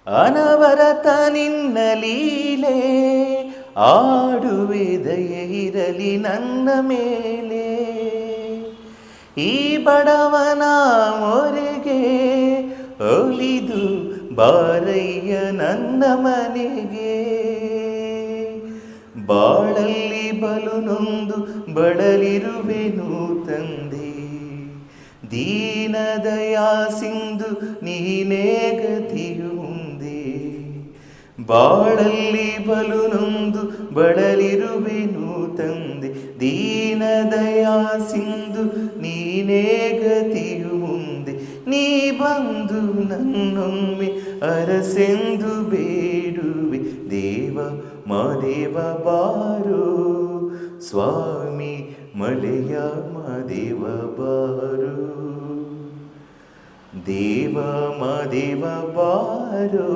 ಅನವರತ ನಿನ್ನ ಲೀಲೆ ಆಡುವೆ ದಯೆ ಇರಲಿ ನನ್ನ ಮೇಲೆ. ಈ ಬಡವನ ಮೊರೆಗೆ ಒಲಿದು ಬಾರಯ್ಯ ನನ್ನ ಮನೆಗೆ. ಬಾಳಲ್ಲಿ ಬಲು ನೊಂದು ಬಳಲಿರುವೆನು ತಂದೆ, ದೀನದಯಾ ಸಿಂಧು ನೀನೇ ಗತಿಯು ಮುಂದೆ. ಬಾಳಲ್ಲಿ ಬಲು ನೊಂದು ಬಳಲಿರುವೆನು ತಂದೆ, ದೀನದಯಾ ಸಿಂಧು ನೀನೇ ಗತಿಯು ಮುಂದೆ. ನೀ ಬಂದು ನನ್ನೊಮ್ಮೆ ಅರಸೆಂದು ಬೇಡುವೆ, ದೇವ ಮಾದೇವ ಬಾರೋ ಸ್ವಾಮಿ ಮಲೆಯ ಮಾದೇವ ಬಾರೋ. ದೇವ ಮಾದೇವ ಬಾರೋ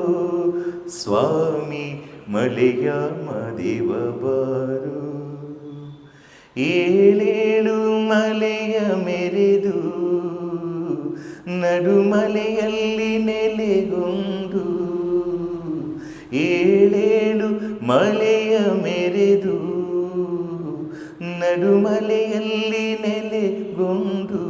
ಸ್ವಾಮಿ ಮಲೆಯ ಮಾದೇವ ಬಾರೋ. ಏಳೇಳು ಮಲೆಯ ಮೆರೆದು ನಡುಮಲೆಯಲ್ಲಿ ನೆಲೆಗೊಂಡು, ಏಳೇಳು ಮಲೆಯ ಮೆರೆದು ನಡುಮಲೆಯಲ್ಲಿ ನೆಲೆಗೊಂಡು,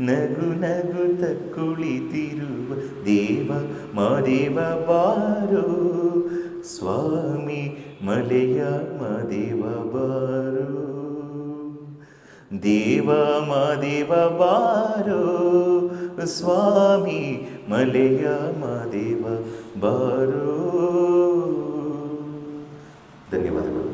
ನಗು ನಗುತ್ತ ಕುಳಿತಿರುವ ದೇವ ಮಾದೇವ ಬಾರೋ ಸ್ವಾಮಿ ಮಲೆಯ ಮಾದೇವ ಬಾರೋ. ದೇವ ಮಾದೇವ ಬಾರೋ ಸ್ವಾಮಿ ಮಲೆಯ ಮಾದೇವ ಬಾರೋ. ಧನ್ಯವಾದಗಳು.